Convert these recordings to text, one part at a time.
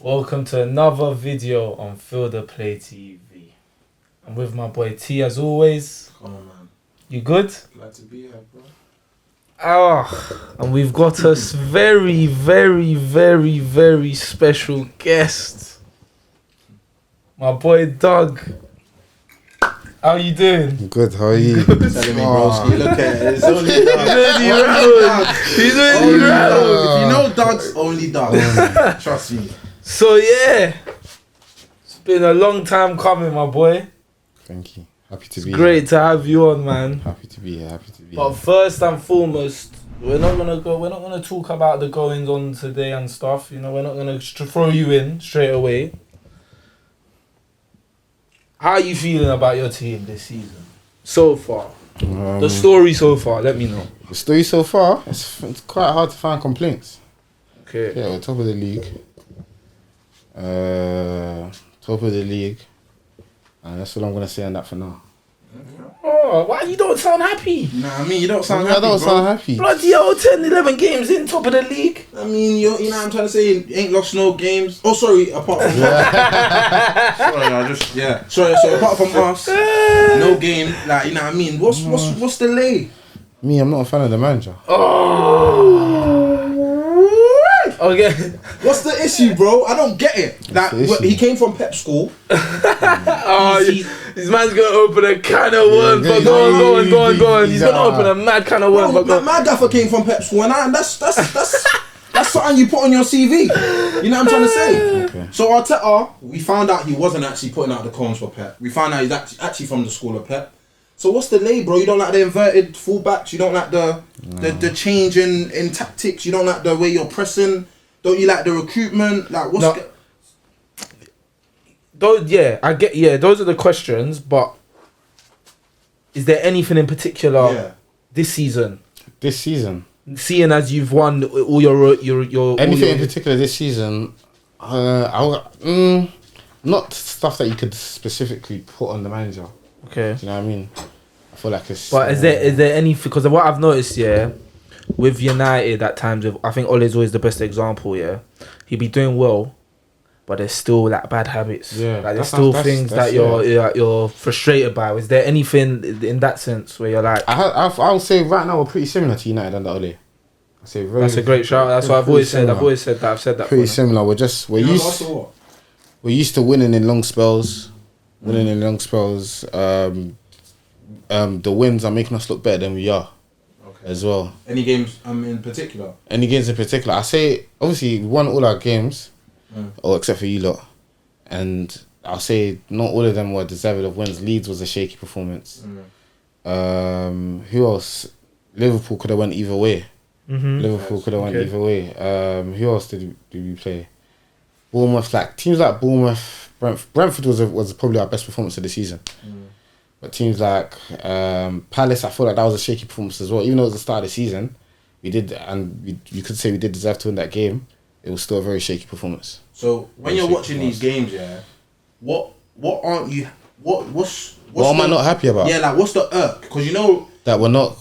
Welcome to another video on Fielder Play TV. I'm with my boy T as always. Come on, man. You good? Glad to be here, bro. And we've got a very, very, very, very special guest. My boy Doug. How you doing? Good, how are you? Telling me, broski, look at it. It's only Doug. He's only round. If you know Doug's only Doug. Trust me. So yeah, it's been a long time coming, my boy. Thank you. Happy to be Great to have you on, man. here. Happy to be here. Happy to be But here. first and foremost, we're not gonna talk about the goings on today and stuff. You know, we're not gonna throw you in straight away. How are you feeling about your team this season so far? The story so far. Let me know. The story so far, it's quite hard to find complaints. Okay. Yeah, we're top of the league. Top of the league. And that's all I'm gonna say on that for now. Oh, why you don't sound happy? Nah, I mean, you don't sound I happy, don't bro. sound happy. Bloody hell, 10, 11 games in top of the league. I mean, you know what I'm trying to say? You ain't lost no games. Oh, sorry, apart from... Sorry, so apart from us, no game. Like, you know what I mean? What's the lay? Me, I'm not a fan of the manager. Okay. What's the issue, bro? I don't get it. Like, the issue? he came from Pep school. This man's gonna open a can of worms. But go on. He's gonna open a mad can of worms. Bro, But my gaffer came from Pep school, and that's something you put on your CV. You know what I'm trying to say? Okay. So Arteta, we found out he wasn't actually putting out the cones for Pep. We found out he's actually from the school of Pep. So what's the lay, bro? You don't like the inverted fullbacks? You don't like the change in tactics? You don't like the way you're pressing? Don't you like the recruitment? Like what's those are the questions, but is there anything in particular this season? This season. Seeing as you've won all your Anything in particular this season, not stuff that you could specifically put on the manager. Okay. Do you know what I mean? I feel like it's... But is there any, because of what I've noticed, with United at times, I think Ole's always the best example, he'd be doing well, but there's still like bad habits. Yeah, like there's still things that you're frustrated by. Is there anything in that sense where you're like... I would say right now we're pretty similar to United under Ole. I say That's a great shout. That's what I've always said. I've said that. Pretty similar. We're used to winning in long spells. The wins are making us look better than we are. As well. Any games in particular? Any games in particular? I say obviously we won all our games, or except for you lot, and I'll say not all of them were deserving of wins. Leeds was a shaky performance. Who else? Liverpool could have went either way. Liverpool could have went either way. Who else did we play? Bournemouth, like teams like Bournemouth, Brentford was probably our best performance of the season. But teams like Palace, I feel like that was a shaky performance as well. Even though it was the start of the season, you could say we did deserve to win that game. It was still a very shaky performance. So when you're watching these games, what aren't you? What am I not happy about? Yeah, like what's the irk? Because you know that we're not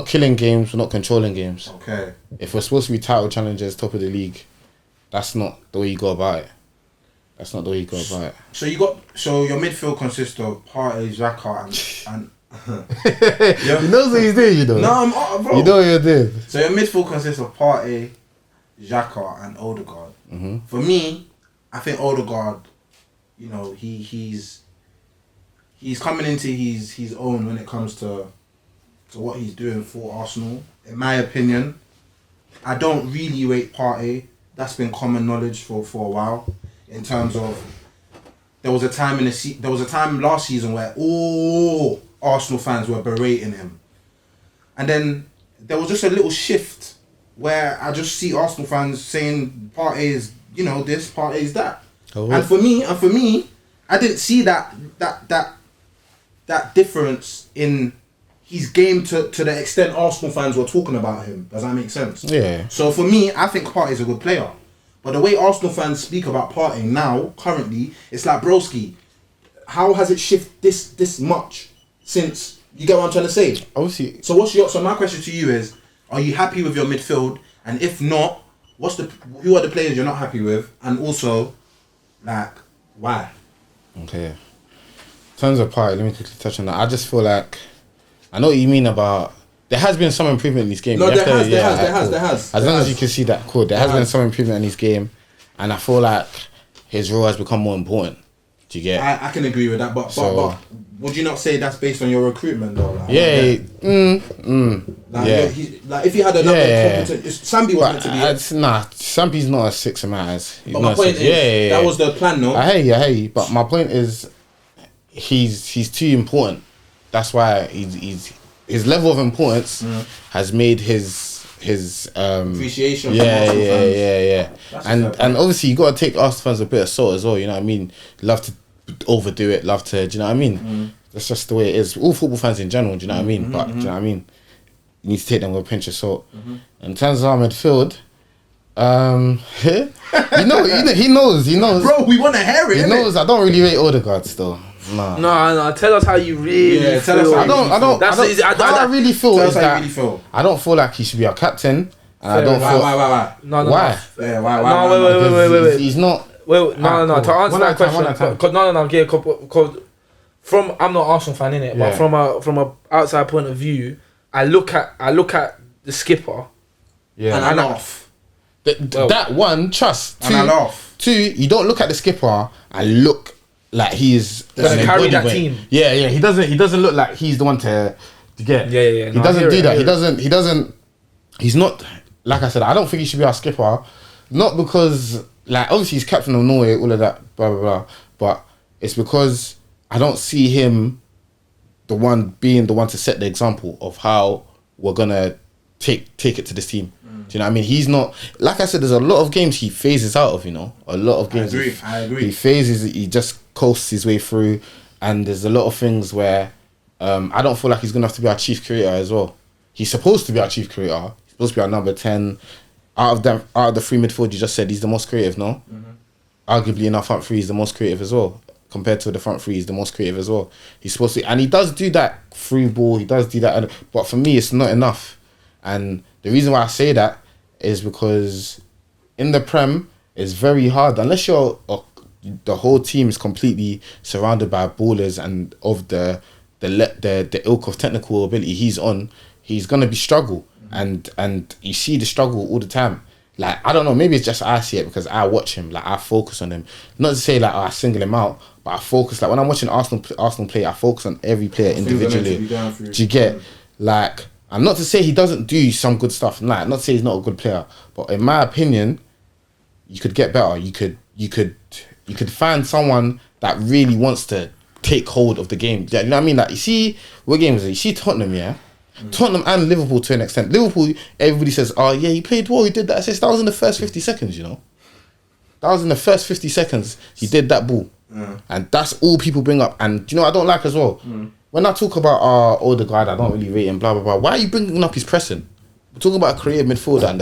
killing games, we're not controlling games. Okay. If we're supposed to be title challengers, top of the league, that's not the way you go about it. So your midfield consists of Partey, Xhaka, and He knows what he's doing, you know. No, bro. You know what you're doing. So your midfield consists of Partey, Xhaka, and Odegaard. For me, I think Odegaard, you know, he's coming into his own when it comes to what he's doing for Arsenal. In my opinion, I don't really rate Partey. That's been common knowledge for a while. In terms of, there was a time last season where all Arsenal fans were berating him, and then there was just a little shift where I just see Arsenal fans saying Partey is this, Partey is that, and for me, I didn't see that difference in his game to the extent Arsenal fans were talking about him. Does that make sense? Yeah. So for me, I think Partey is a good player. But the way Arsenal fans speak about Partey now, currently, it's like, broski, how has it shifted this much since? You get what I'm trying to say? Obviously. So my question to you is, are you happy with your midfield? And if not, who are the players you're not happy with? And also, Like, why? Okay. In terms of Partey, let me quickly touch on that. I just feel like I know what you mean about. There has been some improvement in this game. No, You have there to- has. As There long as has. you can see that, cool. There has been some improvement in his game, and I feel like his role has become more important. Do you get? I can agree with that, but would you not say that's based on your recruitment though? Like, Yeah. Like, Yeah. Like if you had another competent, Sambi was meant to be. Nah, Sampi's not as six of matters. But my point is, that was the plan, no? I hear you. But my point is, he's too important. That's why he's his level of importance has made his appreciation. Yeah. That's And fair. obviously you got to take Arsenal fans a bit of salt as well. You know what I mean? Love to overdo it. Love to. Do you know what I mean? That's just the way it is. All football fans in general. Do you know what I mean? But do you know what I mean? You need to take them with a pinch of salt. In terms of our midfield, he knows. Bro, we want to hear it. He knows. I don't really rate Odegaard still. Nah. No. Tell us how you really Yeah, tell us feel. how I really feel Tell is us how you that really feel. I don't feel like he should be our captain, and I Fair don't enough. feel Why? No. why. Yeah, why? No, wait. He's not. Well, no. cool. To answer One that at a time, question, one at a time. no. Yeah, cause from I'm not Arsenal fan in it, Yeah. but from a outside point of view, I look at the skipper. Yeah. And I laugh. That one, trust. And I laugh. Two, you don't look at the skipper and look like he is Gonna an carry that embodiment. team. Yeah. He doesn't look like he's the one to get. Yeah. He No, I doesn't hear do it, I that. hear He doesn't. He's not. Like I said, I don't think he should be our skipper. Not because, like, obviously he's captain of Norway, all of that, blah blah blah. But it's because I don't see him being the one to set the example of how we're gonna take it to this team. Do you know what I mean? He's not, like I said, there's a lot of games he phases out of, you know. A lot of games I agree. he phases, he just coasts his way through, and there's a lot of things where I don't feel like he's gonna have to be our chief creator as well. He's supposed to be our chief creator. He's supposed to be our number 10. Out of the three midfield, you just said he's the most creative, no? Arguably in our front three, he's the most creative as well. Compared to the front three, he's the most creative as well. He's supposed to, and he does do that through ball. He does do that, but for me, it's not enough. And the reason why I say that is because in the Prem, it's very hard unless you're the whole team is completely surrounded by ballers and of the ilk of technical ability he's on. He's gonna be struggle, and you see the struggle all the time. Like, I don't know, maybe it's just I see it because I watch him. Like, I focus on him. Not to say like I single him out, but I focus. Like when I'm watching Arsenal play, I focus on every player individually. Do you get? Like, and not to say he doesn't do some good stuff. Like, not to say he's not a good player, but in my opinion, you could get better. You could find someone that really wants to take hold of the game. You know what I mean? Like, you see, what game is it? You see Tottenham, yeah? Tottenham and Liverpool to an extent. Liverpool, everybody says, oh yeah, he played well, he did that assist. That was in the first 50 seconds, you know? That was in the first 50 seconds, he did that ball. And that's all people bring up. And do you know what I don't like as well? When I talk about Odegaard, I don't really rate him, blah, blah, blah. Why are you bringing up his pressing? We're talking about a creative midfielder, and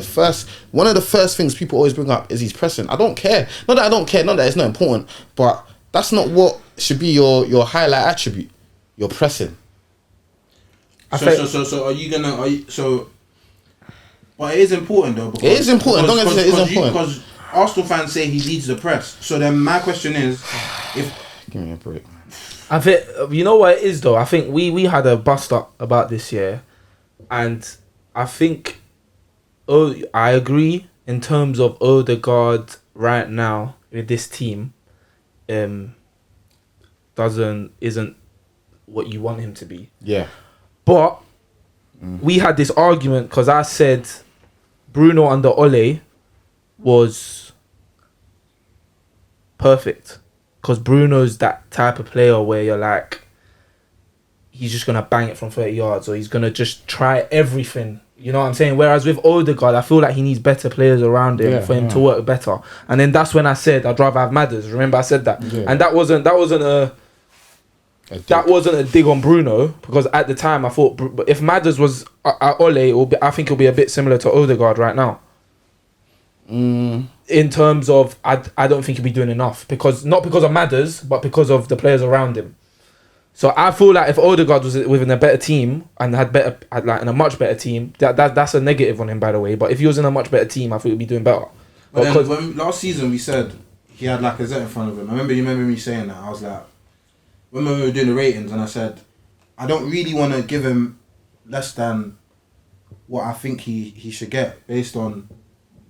one of the first things people always bring up is his pressing. I don't care. Not that I don't care, not that it's not important, but that's not what should be your highlight attribute. Your pressing. So are you gonna? But it is important though. Because, It is important. Don't get to say it is important. Because Arsenal fans say he leads the press. So then my question is, Give me a break. I think you know what it is though. I think we had a bust up about this year, and I think I agree in terms of Odegaard right now with this team, isn't what you want him to be. Yeah. But we had this argument because I said Bruno under Ole was perfect. Because Bruno's that type of player where you're like, he's just going to bang it from 30 yards or he's going to just try everything. You know what I'm saying? Whereas with Odegaard, I feel like he needs better players around him for him to work better. And then that's when I said I'd rather have Madders. Remember I said that? Yeah. And that wasn't a dig on Bruno, because at the time I thought if Madders was at Ole, I think it'll be a bit similar to Odegaard right now. In terms of, I don't think he'll be doing enough not because of Madders, but because of the players around him. So I feel like if Odegaard was within a better team and had in a much better team, that's a negative on him, by the way. But if he was in a much better team, I think he'd be doing better. But then when last season we said he had Lacazette in front of him. You remember me saying that. I was like, when we were doing the ratings, and I said, I don't really want to give him less than what I think he should get based on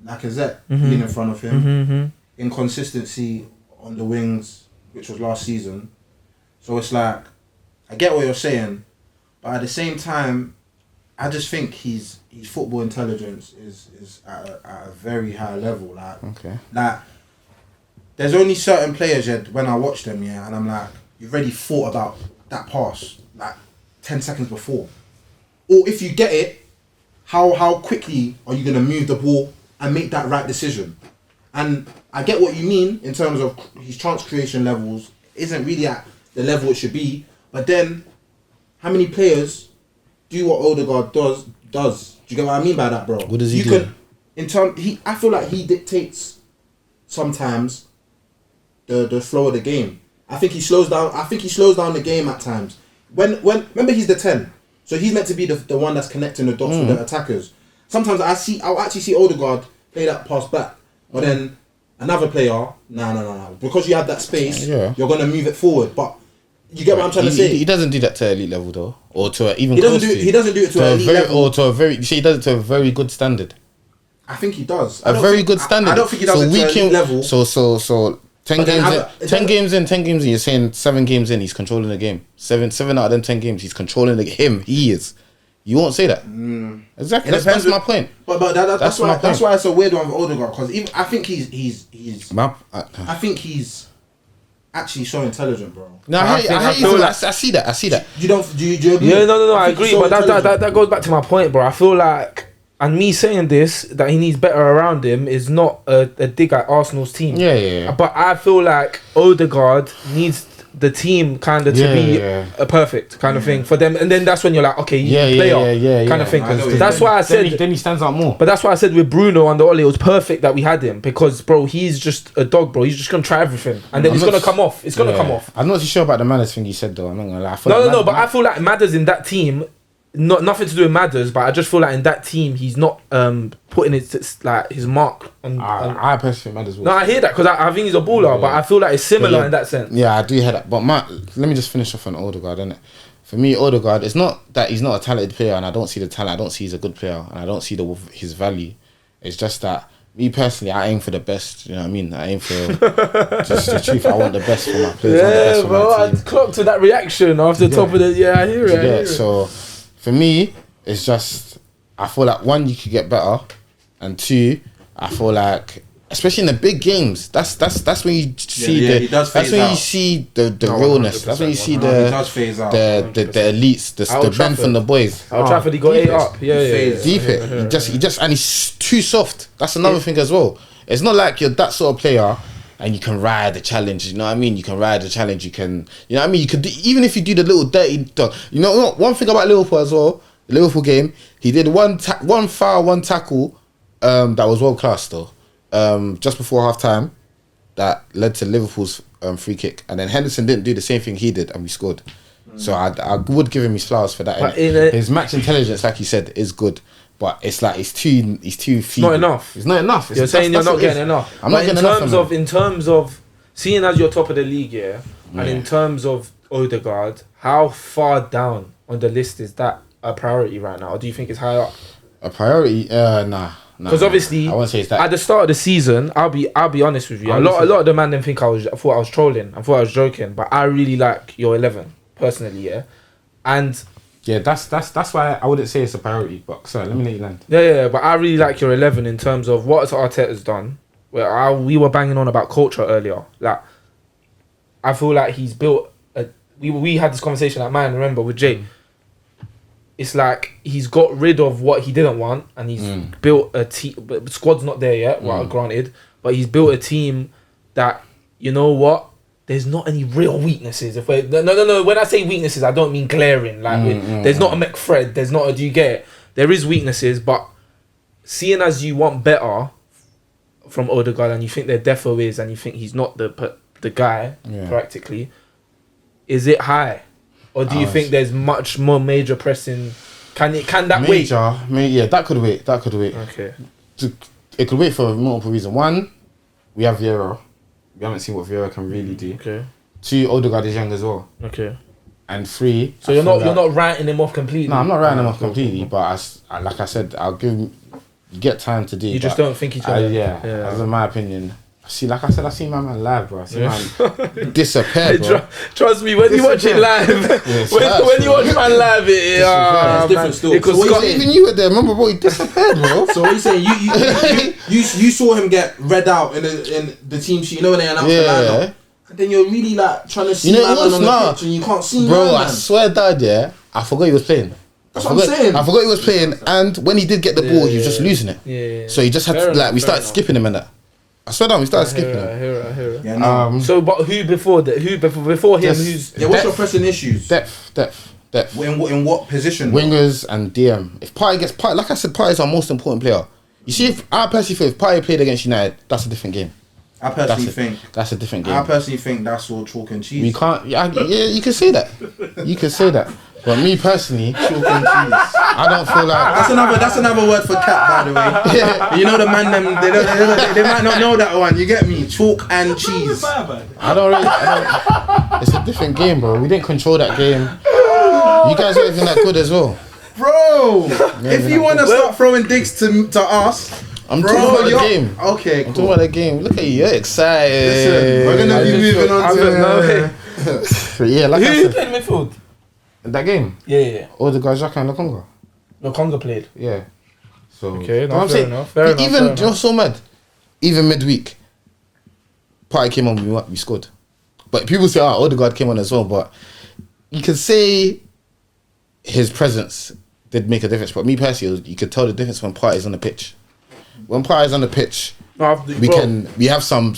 Lacazette being in front of him, inconsistency on the wings, which was last season. So it's like, I get what you're saying, but at the same time, I just think his football intelligence is at a very high level. Like, there's only certain players when I watch them, and I'm like, you've already thought about that pass like 10 seconds before, or if you get it, how quickly are you gonna move the ball and make that right decision? And I get what you mean in terms of his chance creation levels isn't really at the level it should be. But then, how many players do what Odegaard does? Do you get what I mean by that, bro? What does he do? I feel like he dictates sometimes the flow of the game. I think he slows down the game at times. When remember, he's the 10, so he's meant to be the one that's connecting the dots with the attackers. Sometimes I'll actually see Odegaard play that pass back, but then another player, nah. Because you have that space, you're gonna move it forward. But you get what I'm trying to say. He doesn't do that to elite level though, or to even. He doesn't do it to elite level, or to a very. You say he does it to a very good standard. I think he does. A very good standard. I don't think he does it to elite level. So 10 games in, you're saying 7 games in, he's controlling the game. 7 out of them 10 games, he's controlling he is. You won't say that. Exactly. That's my point. But that's why it's a weird one with Odegaard, because I think I think he's actually so intelligent, bro. No, I see that. You agree? Yeah, no, I agree. But that goes back to my point, bro. I feel like, and me saying this, that he needs better around him is not a dig at Arsenal's team. Yeah. But I feel like Odegaard needs the team kind of to be a perfect kind of thing for them, and then that's when you're like, okay, player kind of thing. That's why I said then he stands out more. But that's why I said with Bruno under Ole, it was perfect that we had him, because bro, he's just a dog, bro. He's just gonna try everything, and then it's gonna come off. It's gonna come off. I'm not too sure about the manners thing you said though. I'm not gonna lie. But I feel like Madders in that team. Nothing to do with Madders, but I just feel like in that team he's not putting his mark on. I personally think Madders will. No, I hear that because I think he's a baller, but I feel like it's similar in that sense. Yeah, I do hear that. But let me just finish off on Odegaard, innit? For me, Odegaard, it's not that he's not a talented player, and I don't see the talent. I don't see he's a good player, and I don't see his value. It's just that me personally, I aim for the best. You know what I mean? I aim for just the truth. I want the best for my players. Yeah, bro. I clocked to that reaction after top of the. Yeah, I hear it. So. For me, it's just, I feel like 1, you could get better, and 2, I feel like, especially in the big games, that's when you see you see the realness. That's when you see the elites, the men from the boys. Old Trafford, he got 8 up. Deep it. He just and he's too soft. That's another thing as well. It's not like you're that sort of player and you can ride the challenge, you know what I mean? You can ride the challenge, you know what I mean? You could do, even if you do the little dirty dog. You know what? One thing about Liverpool as well, the Liverpool game, he did one foul, one tackle, that was world class though. Just before half time, that led to Liverpool's free kick, and then Henderson didn't do the same thing he did, and we scored. So I would give him his flowers for that. His match intelligence, like you said, is good. But it's like he's too feeble. Not enough. It's not enough. You're saying you're not getting enough. I'm not getting enough. In terms of seeing as you're top of the league, and in terms of Odegaard, how far down on the list is that a priority right now, or do you think it's high up? A priority? Nah. Because obviously, I won't say it's that. At the start of the season, I'll be honest with you. A lot of the man didn't think I thought I was trolling. I thought I was joking, but I really like your 11 personally, and. Yeah, that's why I wouldn't say it's a priority. But sorry, let me let you land. Yeah, but I really like your 11 in terms of what Arteta's done. Where we were banging on about culture earlier. Like, I feel like he's built. We had this conversation at mine. Remember with Jay. It's like he's got rid of what he didn't want, and he's built a team. But squad's not there yet. Well, granted, but he's built a team that, you know what. There's not any real weaknesses. No. When I say weaknesses, I don't mean glaring. Like there's not a McFred. There's not a. Do you get it? There is weaknesses, but seeing as you want better from Odegaard, and you think there defo is, and you think he's not the guy practically, is it high, or do you think there's much more major pressing? Can that wait? Yeah, that could wait. Okay. It could wait for multiple reasons. One, we have Vieira. we haven't seen what Vieira can really do. Okay. 2, Odegaard is young as well. Okay. And 3. So you're not writing him off completely. No, I'm not writing him off completely. But like I said, I'll give him. You get time to do. You just don't think he's gonna. Yeah. As in my opinion. See, like I said, I seen my man live, bro. I seen man disappear, bro. Trust me, when you watch it live, when you watch man live, it's different still. So even you were there, remember, bro? He disappeared, bro. So what you saying? You saw him get read out in the team sheet. You know when they announced the lineup, and then you're really like trying to see man on the pitch, and you can't see. Bro, I swear, Dad, I forgot he was playing. That's what I'm saying. I forgot he was playing, and when he did get the ball, he was just losing it. Yeah. So he just had to we started skipping him and that. I swear down, we started skipping him. I hear it. Yeah, no. So, but who before that? Who before him? Who's what's your pressing issues? Depth. In what position? Wingers and DM. If Partey gets like I said, Partey is our most important player. You see, if Partey played against United, that's a different game. I personally think that's a different game. I personally think that's all chalk and cheese. We can't. Yeah, you can say that. You can say that. But me personally, chalk and cheese. I don't feel like that's another word for cat, by the way. Yeah. You know the man them they might not know that one. You get me? Chalk and cheese. I don't really. It's a different game, bro. We didn't control that game. You guys weren't even that good as well, bro. If you want to start throwing digs to us. I'm talking about the game. Okay, cool. I'm talking about the game. Look at you, you're excited. Listen, we're gonna be moving on to. Yeah, like I who said, played midfield? In that game. Yeah. Odegaard, Xhaka, and Lokonga. Lokonga played. Yeah. So okay, no, fair enough. Even you're so mad. Even midweek, Partey came on. We scored. But people say, Odegaard came on as well. But you could say his presence did make a difference. But me personally, you could tell the difference when Partey's on the pitch. When Partey's on the pitch, we have some.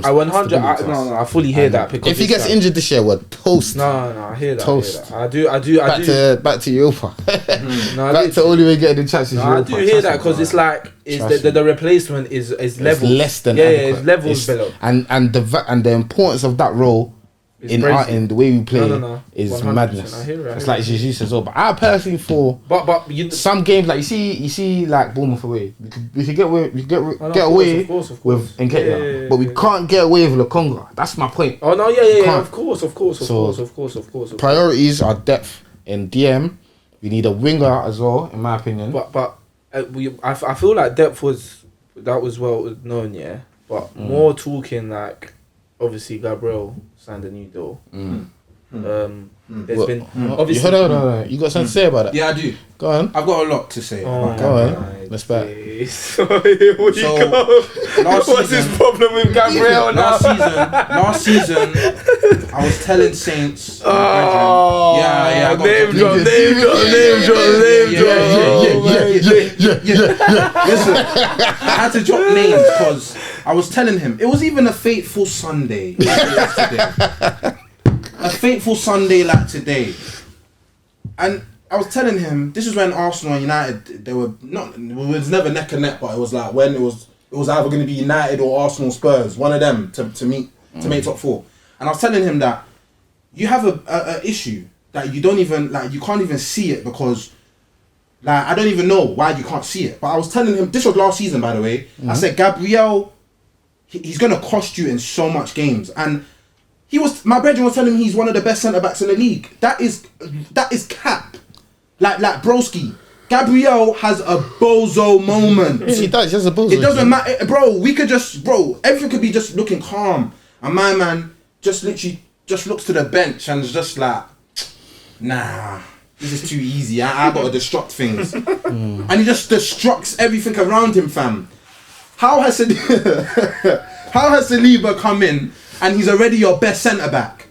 I 100. I fully hear that. Because if he gets injured this year, we're toast. No, I hear that. Toast. I do. Back to Europa. Back to only way getting the chances. I do hear that because it's like the replacement is level less than it's levels below. And the importance of that role in the way we play is madness. I hear it. It's like Jesus as well. But I personally feel some games like you see like Bournemouth away. We could get away with Nketiah, but we can't get away with Lokonga. That's my point. Oh no, yeah. Of course. Priorities are depth in DM. We need a winger as well, in my opinion. But I feel like depth was well known, yeah. But more talking like obviously Gabriel signed a new deal. There's been obviously. You got something to say about that? Yeah, I do. Go on. I've got a lot to say. Go on. Let's back. What's his problem with Gabriel now? Last season, I was telling Saints. Yeah. Name drop. Listen, I had to drop names because I was telling him it was even a fateful Sunday. A fateful Sunday like today, and I was telling him this is when Arsenal and United it was never neck and neck, but it was like when it was either going to be United or Arsenal Spurs, one of them to make top four. And I was telling him that you have a issue that you don't even you can't even see it because I don't even know why you can't see it. But I was telling him this was last season, by the way. I said Gabriel, he's going to cost you in so much games. And my brethren was telling me he's one of the best centre backs in the league. That is cap. Like broski. Gabriel has a bozo moment. He does. He has a bozo. It doesn't matter, bro. Everything could be just looking calm, and my man just literally just looks to the bench and is just like, nah, this is too easy. I gotta destruct things, and he just destructs everything around him, fam. How has Saliba come in and he's already your best centre back?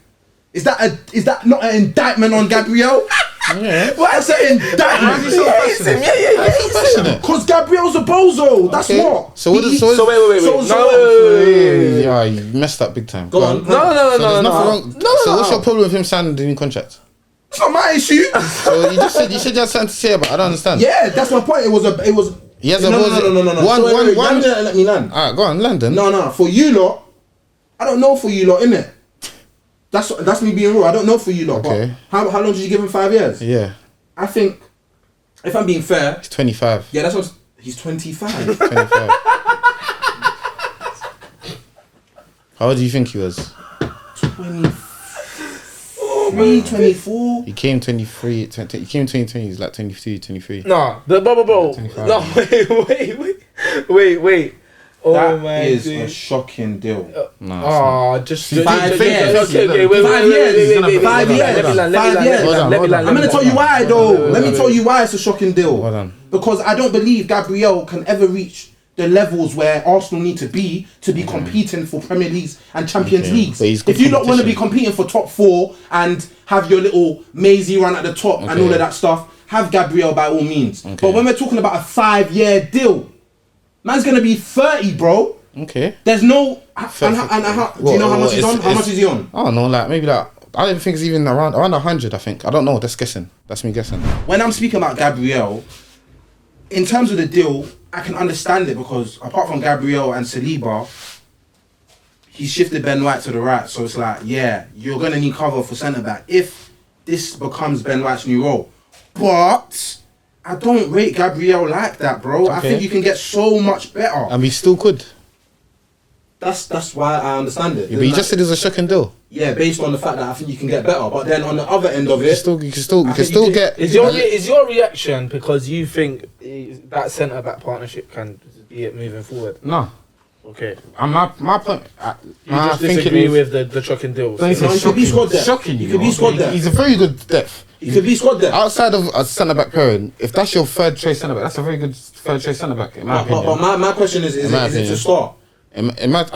Is that not an indictment on Gabriel? Yeah. Why is it indictment? Yeah. Because Gabriel's a bozo. That's what. So what? Wait. Yeah, you messed up big time. Go on. No. So what's your problem with him signing the new contract? It's not my issue. So you said you had something to say about it. I don't understand. Yeah, that's my point. It was. He has a no. One. Let me land. Alright, go on, London. No. For you lot, I don't know for you lot, innit? That's me being real. I don't know for you lot. Okay. But how long did you give him? 5 years? Yeah. I think, if I'm being fair, He's 25. yeah, that's what he's 25. 25. How old do you think he was? 24. He came 23. He came 2020. He's like 22, 23. Nah, bro. 25. No, wait. Oh That man, is dude. a shocking deal. Just 5 years. Okay, wait. 5 years. 5 years. Let me land. I'm gonna tell you why though. Let me tell you why it's a shocking deal. Hold on. Because I don't believe Gabriel can ever reach the levels where Arsenal need to be competing for Premier Leagues and Champions Leagues. But he's good If you don't want to be competition. competing for top 4 and have your little mazy run at the top and all of that stuff, have Gabriel by all means. Okay. But when we're talking about a 5-year deal, man's gonna be 30, bro. Okay. There's no do you know how Well, much he's on? How much is he on? I don't know, like maybe like I don't think it's even around 100. I think I don't know. That's guessing. That's me guessing. When I'm speaking about Gabriel, in terms of the deal, I can understand it because apart from Gabriel and Saliba, he's shifted Ben White to the right. So it's like, yeah, you're gonna need cover for centre back if this becomes Ben White's new role. But I don't rate Gabriel like that, bro. I think you can get so much better. And we still could. That's why I understand it. Yeah, but you just said it was a shocking deal. Yeah, based on the fact that I think you can get better. But then on the other end of You it, can still get. Is your reaction because you think that centre back partnership can be it moving forward? No. Okay. And my point. You just disagree with the shocking deals. he could be squad depth. Shocking. He could be squad depth. He's a very good depth. He could be squad depth. Outside of a centre back pairing, if that's your third choice centre back, that's a very good third choice centre back in my opinion. But my question is it to start? I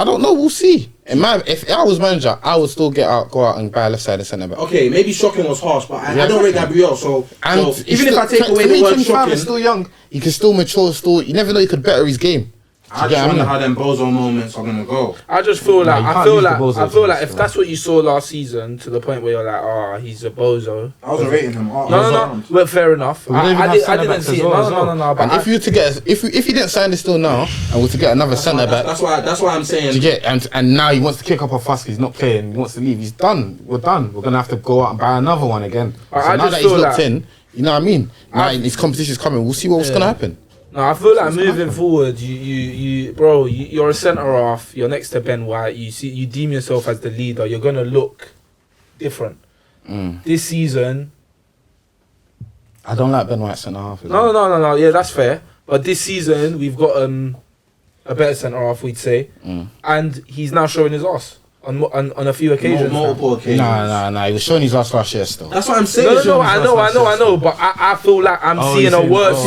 don't know. We'll see. If I was manager, I would still go out and buy a left sided centre back. Okay, maybe shocking was harsh, but I don't rate Gabriel. So even if I take away the word shocking, he's still young. He can still mature. You never know. He could better his game. I just wonder how them bozo moments are gonna go. I just feel like you can't use the bozo if thing, that's what you saw last season to the point where you're like, oh, he's a bozo. I wasn't rating him. No. But fair enough. I didn't see it. No. But And if you to get if he didn't sign this deal now and were to get another centre back, that's why I'm saying to get and now he wants to kick up a fuss. He's not playing. He wants to leave. He's done. We're done. We're gonna have to go out and buy another one again. So I now just that he's feel locked like- in, you know what I mean. Now his competition's coming. We'll see what's gonna happen. No, I feel like moving forward, you're a centre half. You're next to Ben White. You deem yourself as the leader. You're gonna look different. This season. I don't like Ben White centre half. No. Yeah, that's fair. But this season we've got a better centre half, we'd say, and he's now showing his ass on a few occasions. multiple occasions. Nah. He was showing his last year still. That's what I'm saying. No, I know. But I feel like I'm seeing a worse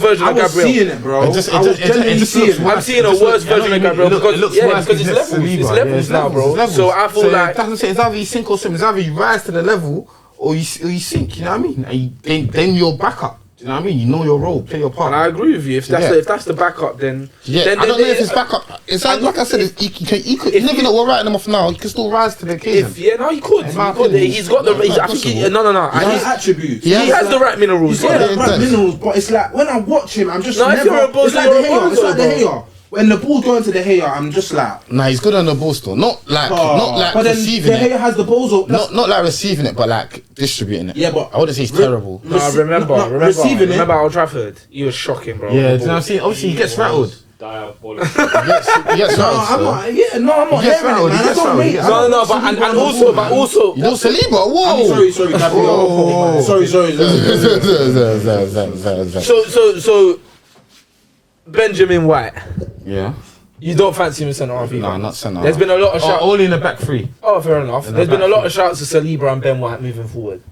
version of Gabriel. I was seeing it, bro. It just looks I'm seeing a worse version of Gabriel because it's levels now, bro. So I feel like it doesn't say it's either you sink or swim. It's either you rise to the level or you sink. You know what I mean? And then you're back up. Do you know what I mean? You know your role, play your part. and I agree with you. If that's the backup, then I don't know if it's back up. It's like I said, he could. You never know. We're writing him off now. He can still rise to the occasion. He could. He's got the. I think no. His attributes. He has the right minerals. He's got the right minerals, but it's like when I watch him, I'm just if you're a bozo, it's like you're the a hair. It's bozo, like the bro. hair. When the ball's going to the hair, I'm just like. Nah, he's good on the ball still. Not like But then receiving the hair it. has the bozo. Not like receiving it, but like distributing it. Yeah, but I wouldn't say he's terrible. Remember Old Trafford? He was shocking, bro. Yeah, do you know what I'm saying? Obviously, he gets rattled. Diabolical. He gets rattled. I'm not hearing it, man. I don't rate. No, but also, You know Saliba? Whoa! Sorry, Gabriel. Sorry. So Benjamin White. Yeah. You don't fancy him in centre half either? No, not centre. There's been a lot of shouts. Only in the back three. Oh, fair enough. There's been a lot of shouts to Saliba and Ben White moving forward.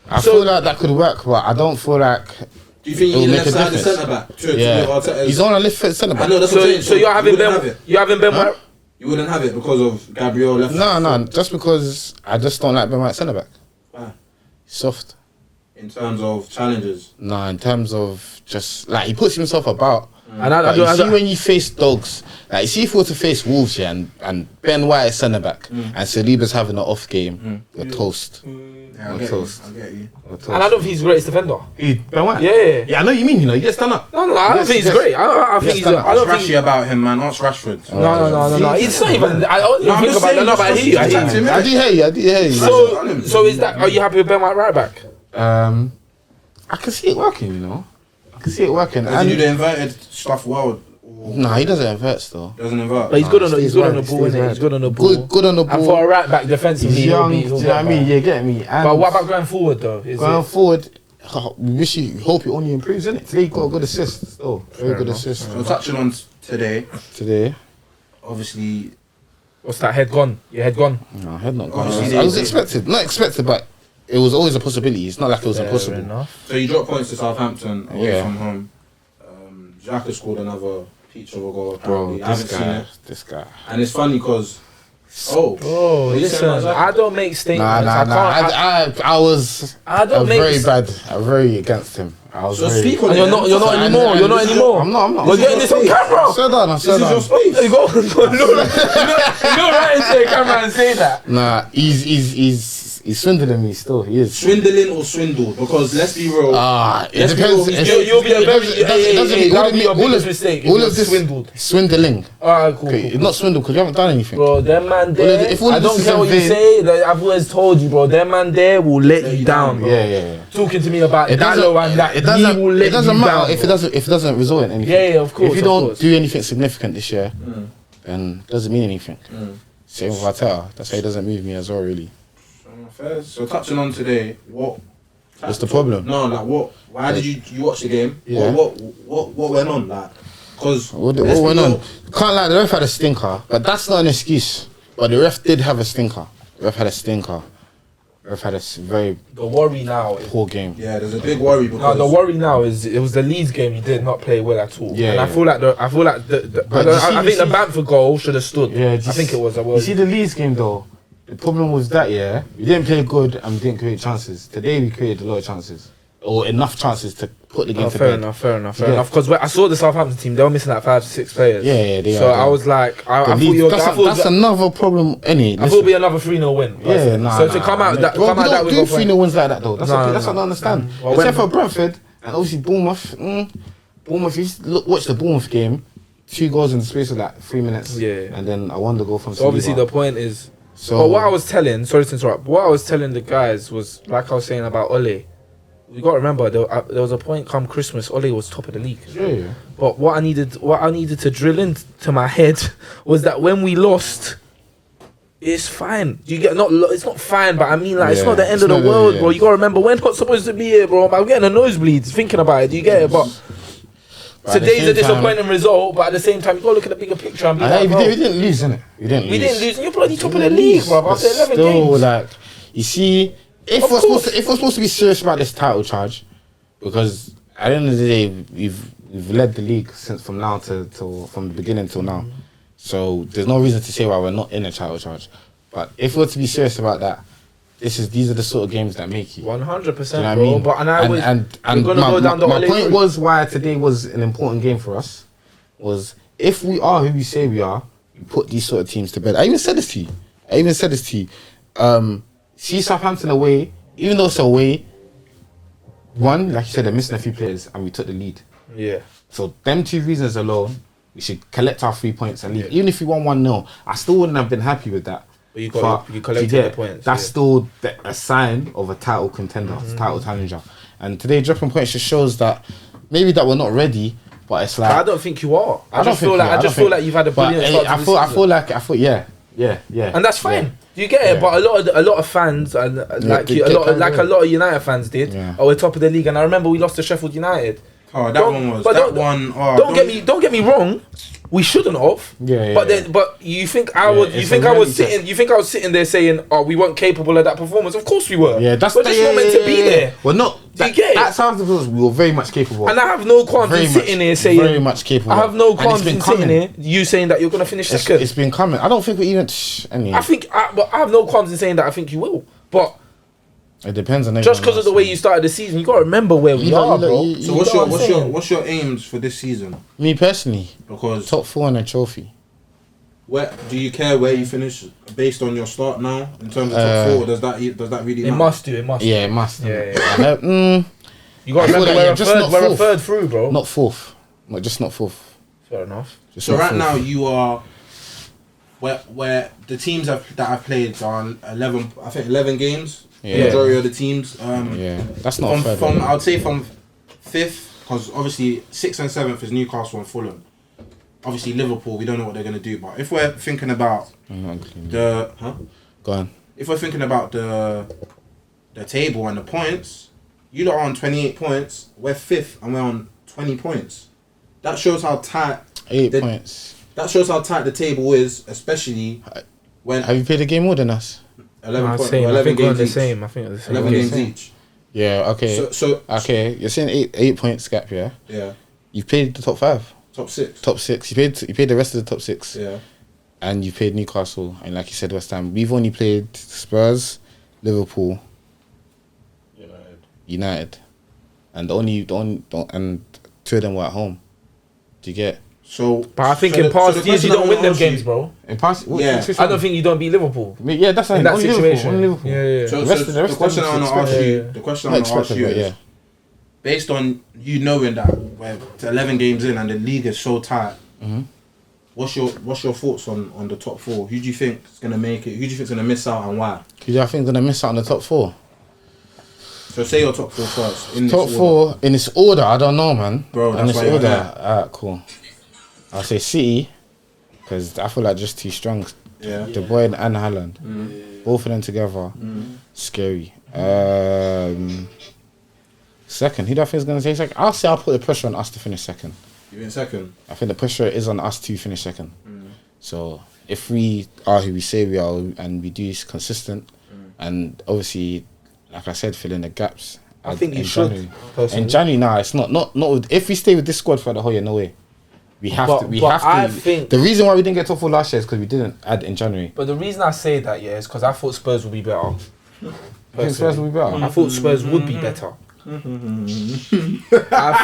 I feel like that could work, but I don't feel like. Do you think It'll he make left a side the difference. centre back? Yeah. He's on a left foot centre back. I know that's what I'm saying. So you're having Ben White. You wouldn't have it because of Gabriel left. No, just because I just don't like Ben White centre back. Why? Soft. In terms of challenges. No, in terms of just like he puts himself about. And I You see don't. when you face dogs, like you see if we were to face Wolves here and Ben White is centre back and Saliba's having an off game, you're toast. Yeah, I We're get toast. you. I get you. We're toast. And I don't think he's the greatest defender. Ben White? Yeah. Yeah, I know what you mean, he gets done up. No, I don't think he's great. I think he's. I What's don't think. rashy about him, man? Ask Rashford. No. It's not even. I don't even think about it. No, but I hear you. I did hear you. So is that? Are you happy with Ben White right back? I can see it working, you know. I can see it working. Does he do the inverted stuff well Nah, he doesn't invert still. Doesn't invert. But he's good on the, He's he's good on the right, ball, he's innit? right. He's good on the ball. Good on the ball. And for a right back defensively, He's young. Do you know what I mean? Yeah, get me. And But what about going forward though? going forward, we hope he only improves, innit? Today he got a good assist. Still, very good assist. So touching on today, obviously. What's that? Head gone? Your head gone? No, head not gone. Obviously I was they- not expected, but it was always a possibility. It's not like it was Fair impossible. enough. So you dropped points to Southampton away Yeah. from home. Xhaka scored another peach of a goal. Bro, Apparently. I haven't seen it. this guy. And it's funny because, Bro, listen, I don't make statements. I was I don't make very bad. I'm very against him. I was So very. speak on And you're not anymore. You're not anymore. I'm not. We're getting this on camera. Sit down. This is your space. There you go. Look right into the camera and say that. Nah, he's swindling me still. He is. Swindling or swindled? Because let's be real. It Let's be depends. real, You'll be a very that'll be your all biggest of mistake. all All of this swindled. swindling. Alright, cool. Okay, it's not swindle because you haven't done anything. Bro, them man there. If all I of this don't is care what in you vain- say. Like, I've always told you, bro. Them man there will let you down, bro. Yeah. Talking to me about It doesn't. Dallo and that. It he will let doesn't you matter down, if bro. it doesn't result in anything. Yeah, of course. If you of don't course. do anything significant this year, then it doesn't mean anything. Same with Arteta. That's why he doesn't move me as well, really. Fair. So touching on today, What's the problem? No, like what? Why did you watch the game? Yeah. What went on? Like, because What went on? Can't lie, the ref had a stinker, but that's not an excuse. But the ref did have a stinker. The ref had a stinker. The ref had a very The worry now is. poor game. Yeah, there's a big worry No, because the worry now is it was the Leeds game. He did not play well at all. Yeah, and I yeah. feel like I think the Bamford goal should have stood. I think it was. You see the Leeds game though. The problem was that we didn't play good and we didn't create chances. Today we created a lot of chances, or enough chances to put the game to fair bed. enough. Fair Yeah. enough. Because I saw the Southampton team, they were missing like 5 to 6 players. Yeah, they So are. I was like, I The thought Leeds- you were. that's another problem. I thought it'd be another 3-0 win. Yeah, nah. So to come out that, Bro, come we out that don't with do a point. 3-0 wins like that though. That's No, okay. That's no. what I understand. Well, Except when- for Brentford and obviously Bournemouth. Bournemouth. You watch the Bournemouth game. 2 goals in the space of like 3 minutes. Yeah. And then I won the goal from. So obviously Saliba. the point is. So But what I was telling, sorry to interrupt. What I was telling the guys was like I was saying about Ole. You got to remember there was a point come Christmas. Ole was top of the league. Yeah. But what I needed to drill into my head was that when we lost, it's fine. You get it's not fine, but I mean like it's not the end It's of the not world, yeah. bro. You gotta remember we're not supposed to be here, bro. I'm getting a nosebleed thinking about it. Do you get it? But But at the today's a same time- disappointing result. But at the same time, you gotta look at the bigger picture and be like, We bro, didn't lose, innit? We didn't we lose. didn't lose. You're bloody top of the league, bro. But After 11 still, games. like, you see, if Of course. we're supposed to be serious about this title charge, because at the end of the day, we've led the league from the beginning till now. So there's no reason to say why we're not in a title charge. But if we're to be serious about that, these are the sort of games that make you. 100%, You know what I bro. mean? But and we're gonna go down the my Ole point route. was why today was an important game for us. Was if we are who we say we are, we put these sort of teams to bed. I even said this to you. See Southampton away, even though it's away. One, like you said, they're missing a few players, and we took the lead. Yeah. So them 2 reasons alone, we should collect our 3 points and leave. Even if we won 1-0, I still wouldn't have been happy with that. But you But collected you the get, points. That's still a sign of a title contender, title challenger. And today, dropping points just shows that maybe that we're not ready, but it's like I don't think you are. I don't just think feel you like are. I don't feel think- like you've had a but, brilliant start to I the feel season. yeah, And that's fine. Yeah. Do you get it? Yeah. But a lot of fans and like they you, get a carried away. lot of United fans did. Yeah. We're top of the league, and I remember we lost to Sheffield United. Oh, that Don't- one was but that don't- one. Oh, Don't get me wrong. We shouldn't have. Yeah, But yeah. then, but you think I Yeah, was? You it's think a I was reality check. sitting? You think I was sitting there saying, "Oh, we weren't capable of that performance"? Of course we were. Yeah, that's we're just not meant to be there. We're not. Do you get it? That sounds like we were very much capable. And I have no qualms Very in much- sitting here saying, very much capable. I have no And it's qualms been in sitting coming. here. You saying that you're gonna finish second. It's been coming. I don't think we even. Anyway, But I have no qualms in saying that I think you will. But it depends on just everyone because of the else, way man. you started the season, you gotta remember where we You know, are, you know, bro. you- So You what's know what I'm saying? what's your aims for this season? Me personally, Because top 4 and a trophy. where do you care where you finish based on your start now in terms of top 4? Does that really It matter? must do. It must. Yeah, it must. Yeah, I You gotta feel remember that, we're yeah, a just third. not We're a fourth. third through, bro. Not 4th. Not just not 4th. Fair enough. Just So not right 4th. now you are where the teams that I've played are on 11. I think 11 games. The Yeah. majority of the teams. Yeah, that's not fair. From though. I'd say from 5th, because obviously 6th and 7th is Newcastle and Fulham. obviously Liverpool, we don't know what they're gonna do. But if we're thinking about Go on. if we're thinking about the table and the points, you lot are on 28 points. We're 5th and we're on 20 points. That shows how tight. 8 points. That shows how tight the table is, especially when. Have you played a game more than us? 11 I points. think 11 we're games the each. same. I think we're the same. 11 games each. Yeah. Okay. So okay, you're saying 8 points gap. Yeah. yeah. You've played the top 5. Top 6. Top 6. You played the rest of the top 6. Yeah. And you played Newcastle, and like you said, West Ham. We've only played Spurs, Liverpool, United, and and 2 of them were at home. Do you get? So, But I think so in the past years you question don't I'm win gonna them ask you- games, bro. In past, Yeah. I don't think you don't beat Liverpool Yeah, that's in like that only situation. Liverpool, only Liverpool. Yeah. So, The rest of the question I want to ask you, Yeah. the question I Not want to ask expected, you but is, yeah. based on you knowing that we're 11 games in and the league is so tight, what's your thoughts on the top 4? Who do you think is gonna make it? Who do you think is gonna miss out and why? I think gonna miss out on the top 4. So say your top 4 first. In Top this 4 in this order, I don't know, man. Bro, in that's this why you're order. here. Alright, cool. I'll say City, because I feel like just too strong. Yeah. De Bruyne and Haaland, both of them together, scary. Second, who do I think is gonna say second? I'll say I'll put the pressure on us to finish second. You in second? I think the pressure is on us to finish second. So if we are who we say we are and we do consistent, and obviously, like I said, fill in the gaps. I think you in should. January. Personally. In January, nah, it's not with, if we stay with this squad for the whole year, no way. We have But- to. We but have to. I think- the reason why we didn't get top 4 last year is because we didn't add in January. But the reason I say that, yeah, is because I thought Spurs would be better. You think Spurs will be better? I thought Spurs would be better. I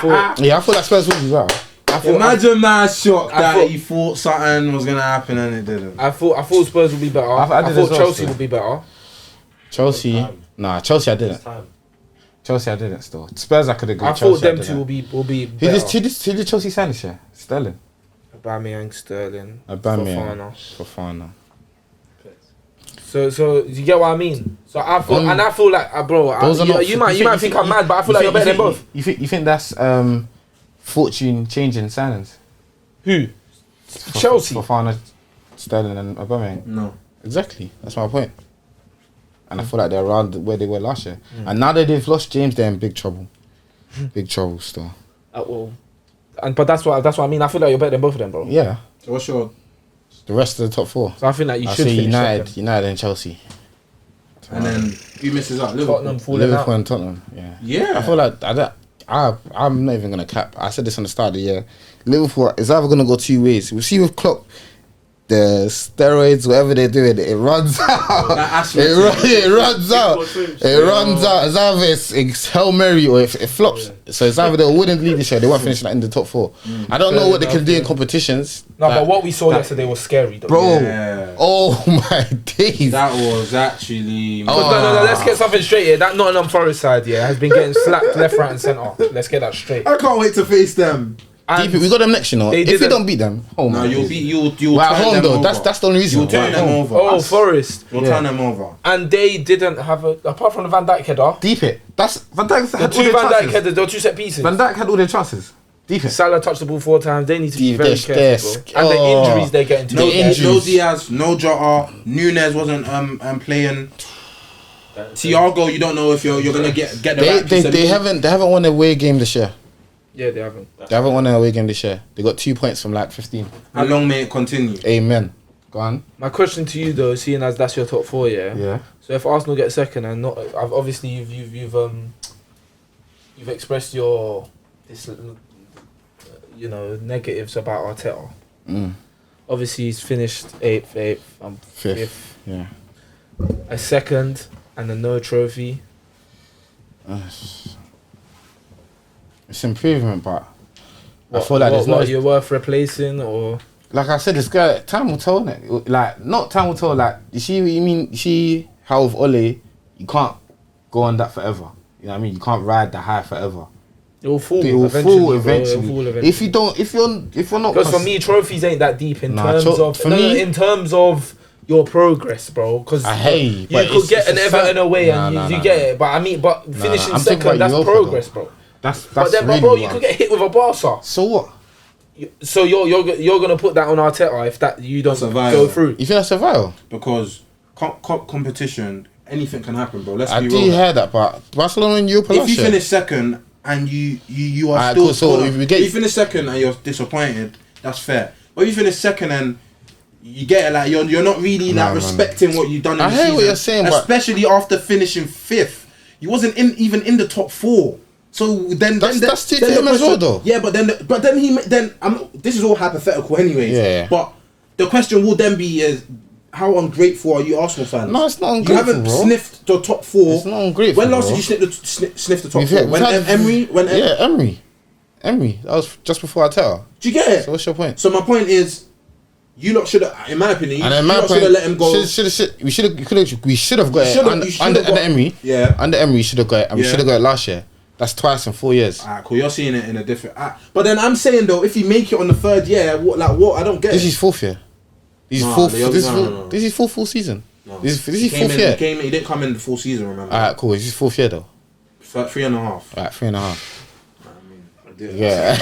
thought. Yeah, I thought that Spurs would be better. Imagine my shock that thought- he thought something was gonna happen and it didn't. I thought Spurs would be better. I I did thought as well, Chelsea so. would be better. Chelsea, Chelsea I didn't. Chelsea I didn't still. Spurs I could agree. I Chelsea, thought them didn't. two will be Who better. did Chelsea sign this year? Sterling. Aubameyang, Sterling, Aubameyang. Fofana. Fofana. So you get what I mean. So I thought, and I feel like, bro, Those are not- you might think I'm mad, but I feel like you're better than both. You think that's fortune changing signings? Who? Chelsea. Fofana, Sterling, and Aubameyang. No. Exactly. That's my point. And I feel like they're around where they were last year. And now that they've lost James, they're in big trouble. Big trouble still. But that's what I mean. I feel like you're better than both of them, bro. Yeah. So what's your The rest of the top 4. So I think that you I should say finish United, second. United and Chelsea. and then who misses out? Liverpool. Tottenham falling Liverpool out. and Tottenham. Yeah. Yeah. I feel like I'm not even gonna cap. I said this on the start of the year. Liverpool is either gonna go 2 ways. We'll see with Klopp. The steroids, whatever they're doing, it runs out. It runs out. It runs out. It's either it's Hail Mary or if it flops. So it's either they wouldn't lead this year, they won't finish in the top 4. I don't know what they can do in competitions. No, but what we saw yesterday was scary, though. Bro, Yeah. oh my days. That was actually. No, let's get something straight here. That Nottingham Forest side, yeah, has been getting slapped left, right, and centre. Let's get that straight. I can't wait to face them. And We got them next, you know. They If we didn't- don't beat them, oh No, my you'll days. be you'll We're at turn home them though. over. That's the only reason. You'll turn We're at them home. over. Oh, Forest. You'll turn them over. And they didn't have apart from the Van Dijk header, Deep it. That's Van Dijk the had all two their Van Dijk chances. headers, there were 2 set pieces. Van Dijk had all their chances. Deep it. Salah touched the ball 4 times. They need to be Deep, very they're careful. scarce. And the Oh. injuries they get into. No, The injuries. no Diaz, no Jota, Nunes wasn't playing. Thiago, you don't know if you're gonna get the right piece of They meat. haven't won a away game this year. Yeah, they haven't. They haven't won an away game this year. They got 2 points from like 15. How long may it continue? Amen. Go on. My question to you though, seeing as that's your top 4, yeah. Yeah. So if Arsenal get second and not, obviously you've expressed your negatives about Arteta. Obviously he's finished 8th, Fifth. Yeah. a second and a no trophy. It's improvement, but I feel like there's what no. you're worth replacing or. Like I said, this guy, time will tell, innit? Like, not time will tell, like, you see what you mean? You see how with Ole, you can't go on that forever. You know what I mean? You can't ride the high forever. It will fall. It will eventually, fall bro. eventually. It will fall eventually. If you're not. Because for me, trophies ain't that deep in Nah, terms of for me- in terms of your progress, bro. Because Hey, you but could get an it's a Everton away Nah, and nah, you nah, get nah. it. But I mean, finishing I'm talking second, about that's Europa, progress, though. bro. That's But then, really bro, you what could get hit with a Barca. So what? So you're gonna put that on Arteta if that you don't go through. You think that's a vital? Because competition, anything can happen, bro. Let's I be do real. hear that, but Barcelona in Europa If last you year. finish second and you are Alright, still cool, so if we get- you finish second and you're disappointed, that's fair. But if you finish second and you get it, like you're not really like respecting what you've done in I the hear season, what you're saying, but- especially after finishing 5th. You wasn't even in the top 4. So then That's to then him the as well, question- though. Yeah, but then this is all hypothetical anyways. Yeah. But the question will then be is how ungrateful are you Arsenal fans? No, it's not You ungrateful, haven't bro. sniffed the top 4. It's not ungrateful, When last bro. did you sniff the top We've 4? had- When we've had- Emery? Emery. That was just before Arteta. Do you get it? So what's your point? So my point is, you lot should have, in my opinion, And in you my lot should point, have let him go. we should have got it under Emery. Yeah. Under Emery, you should have got it, and we Yeah. should have got it last year. That's twice in 4 years. Alright, cool. You're seeing it in a different. But then I'm saying though, if you make it on the 3rd year, what? I don't get This it. is 4th year. This is No, fourth. no. This is full season. No. This is He 4th year. He didn't come in the full season. Remember? Alright, cool. This is 4th year though. 3.5. Alright, 3.5. I did. Yeah.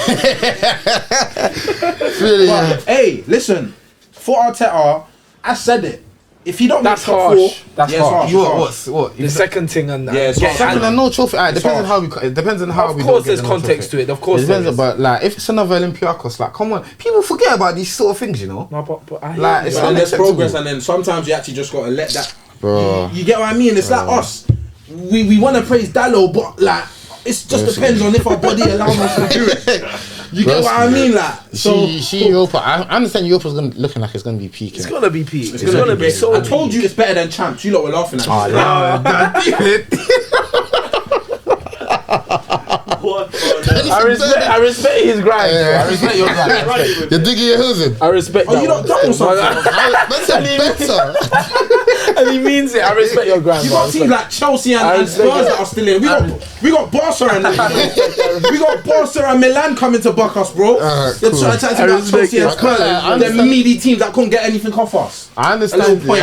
Really? But, hey, listen. For Arteta, I said it. If he don't That's make top harsh. 4, That's yeah, it's harsh. harsh. What? The second thing and Yeah, it's harsh. Second and no trophy. It It's depends on hard. how we. It depends on how Of we. course, don't get there's the no context trophy. to it. Of course, It depends, there is. but like if it's another Olympiacos, like come on, people forget about these sort of things, you know. No, but I hear Like, you. it's But then there's unacceptable. progress, and then sometimes you actually just gotta let that. Bro. You get what I mean? It's like us. We want to praise Dallo, but like it just depends on if our body allows us to do it. You get what I mean? Like so. She Europa. I understand Europa's looking like it's gonna be peaking. It's gonna be peak. It's It's gonna be so. I told you it's better than champs. You lot were laughing at me. I respect his grind. Bro. I respect your grind. You're digging your heels in. I respect. Oh, that you one. don't double something. That's better. And he means it. I respect your grind. You bro. I got teams respect- like Chelsea I and respect Spurs it. that are still in. We got Barca and we got Barca and Milan coming to buck us, bro. They're cool. trying to I like respect Chelsea it. and Spurs. I They're understand. meaty teams that couldn't get anything off us. I A understand. little point.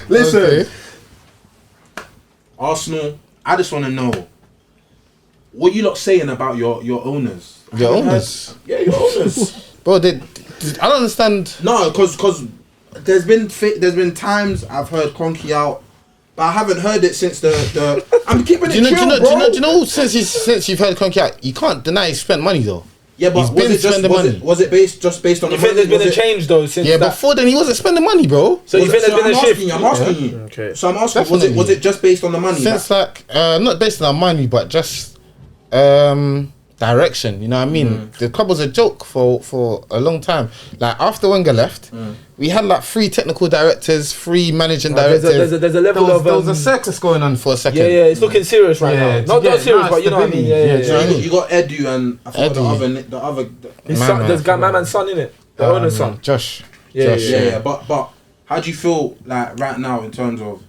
Listen, Okay. Arsenal. I just want to know what you lot saying about your owners. Your owners? Yeah, your owners. Bro, I don't understand. No, because there's been times I've heard Conky out, but I haven't heard it since the. I'm keeping it chill, bro. Do you know? Since you've heard Conky out, you can't deny he spent money though. Yeah, but He's been spending money. was it based on the You think money? there's been a Was it- change though since Yeah, that? before then he wasn't spending money, bro. So you think there's been a shift? I'm asking you. Okay. So I'm asking, Definitely. was it just based on the money? Since like not based on our money, but just direction. You know what I mean? The club was a joke for a long time. Like after Wenger left, we had like 3 technical directors, 3 managing directors. There's a level of there was a circus going on for a second. yeah, it's looking serious right Yeah, now. Not serious, but you know what I mean. Yeah. So you got Edu and I forgot the other. His Man, son, man, there's got my man's son in it. The owner's son. Josh. Yeah, Josh, Yeah. But how do you feel like right now in terms of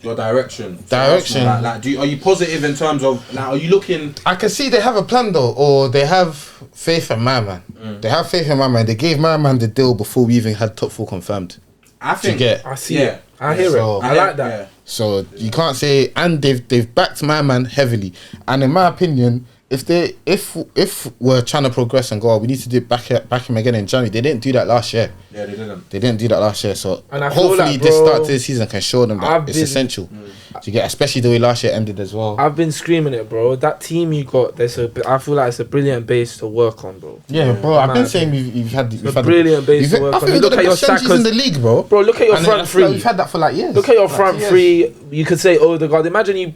your direction? for Direction? Arsenal? Like are you positive in terms of like are you looking? I can see they have a plan though, or they have faith in my man. They have faith in my man. They gave my man the deal before we even had top 4 confirmed. I think. get? I see Yeah. it. I hear So- it. I like that. Yeah. So you can't say, and they've backed my man heavily. And in my opinion, if we're trying to progress and go, we need to do back him again in January. They didn't do that last year. Yeah, they didn't. They didn't do that last year. So And I feel hopefully like, this bro, start to the season can show them that I've it's been- essential to get, especially the way last year ended as well. I've been screaming it, bro. That team you got, I feel like it's a brilliant base to work on, bro. Yeah, bro. I've been Man, saying you've had a brilliant base to work I on. think You we've look got at the your best centres in stackers. the league, bro. Bro, look at your And front that's like three. we've had that for like years. Look at your Like front years. three. You could say Odegaard. Imagine you,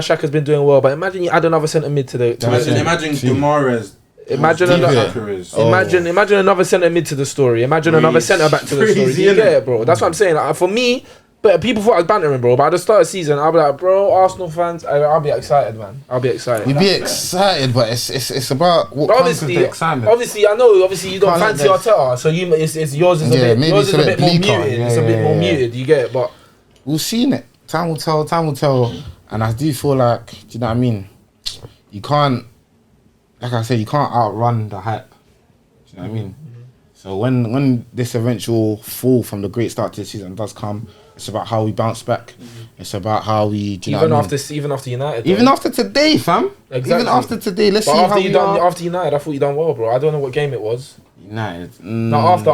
Shaka's been doing well, but imagine you add another centre mid to the. Imagine Demares. Imagine Deep another. it. Imagine another centre mid to the story. Imagine another Crazy. centre back to the story. Crazy, You get innit? it, bro. That's what I'm saying. Like, for me, but people thought I was bantering, bro. But at the start of the season, I'll be like, bro, Arsenal fans, I'll be excited, man. I'll be excited. You'd be excited, but it's about what But comes with the excitement. obviously, I know. Obviously, you don't Can't let fancy this- Arteta, so it's yours is a Yeah, bit. maybe Yours it's is a a bit bit more bleaker. muted. Yeah, It's a bit yeah, more yeah. muted. You get it, but We'll see in it. Time will tell. Time will tell. And I do feel like, do you know what I mean? You can't, like I said, you can't outrun the hype. Do you know what I mean? So when this eventual fall from the great start to the season does come, It's about how we bounce back. It's about how we. Do you know Even what I mean? even after United. Even though. after today, fam. Exactly. Even after today, let's But see how after we are. after United, I thought you done well, bro. I don't know what game it was. United. No, after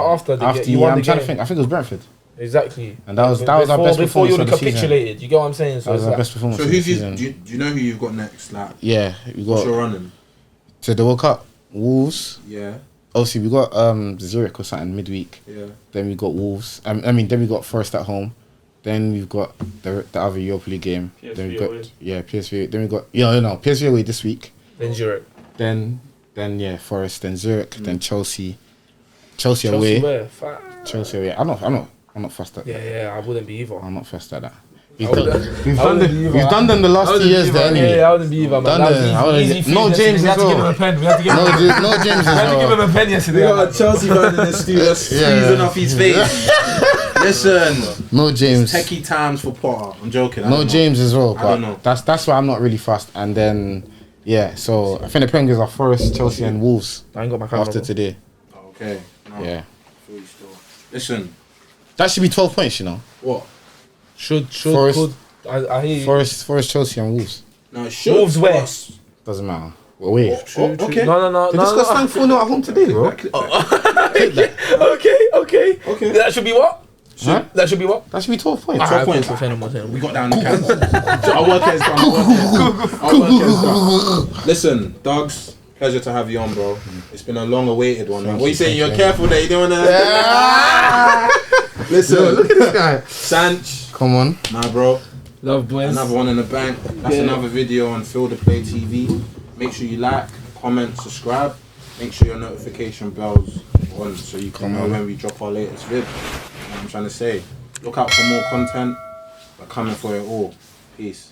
you won I'm the trying game. to think. I think it was Brentford. Exactly. And that was our best before performance you of would the have season. capitulated. You get what I'm saying? That was our like, best performance. So of the who's you, season. do you know who you've got next? Like, Yeah, we what's got your running? to the World Cup. Wolves. Yeah, Obviously, we got Zurich or something midweek. yeah. Then we got Wolves. Then we got Forest at home. Then we've got the other Europa League game. Then we got away. PSV. Then we got PSV away this week. Then Zurich. Then Forest. Then Zurich. Then Chelsea. Chelsea away. Where? Chelsea away. I'm not fussed at that. Yeah, I wouldn't be either. I'm not fussed at that. I wouldn't- We've I done wouldn't be either. we've done them the last 2 years there anyway. Yeah, I wouldn't be either, man. Done That was them. I easy, wouldn't- easy no feed James yesterday. as We had to give him well. a pen. We had to give him a pen. No James We had to give him a pen yesterday. We got a Chelsea fan in the studio squeezing off his face. Listen, No James. techie times for Potter. I'm joking. I No don't know. James as well, I don't but know. that's why I'm not really fussed. And then so I think the Penguins are Forest, Chelsea, and Wolves I ain't got my camera. after bro. today. Okay. No, Yeah, fully still. Listen, that should be 12 points. You know, what? Should, Forest- could. I hear you. Forest, Chelsea, and Wolves. No, it should. Wolves where? Us. Doesn't matter. Well, wait. Oh, okay. No. They just got stand 4-0 at home today, bro. Okay. Okay. That should be what? Huh? That should be what? That should be 12 points. 12 points. points. We got down the camera. Our work is done. Our work is done. Listen, Dogs, pleasure to have you on, bro. It's been a long-awaited one. Man. What are you saying? You're careful there. You don't wanna. Listen, Look at this guy. Sanch, Come on. my bro. Love boys. Another one in the bank. That's another video on Field of Play TV. Make sure you like, comment, subscribe. Make sure your notification bells on so you can know when we drop our latest vid. You know what I'm trying to say. Look out for more content. We're coming for it all. Peace.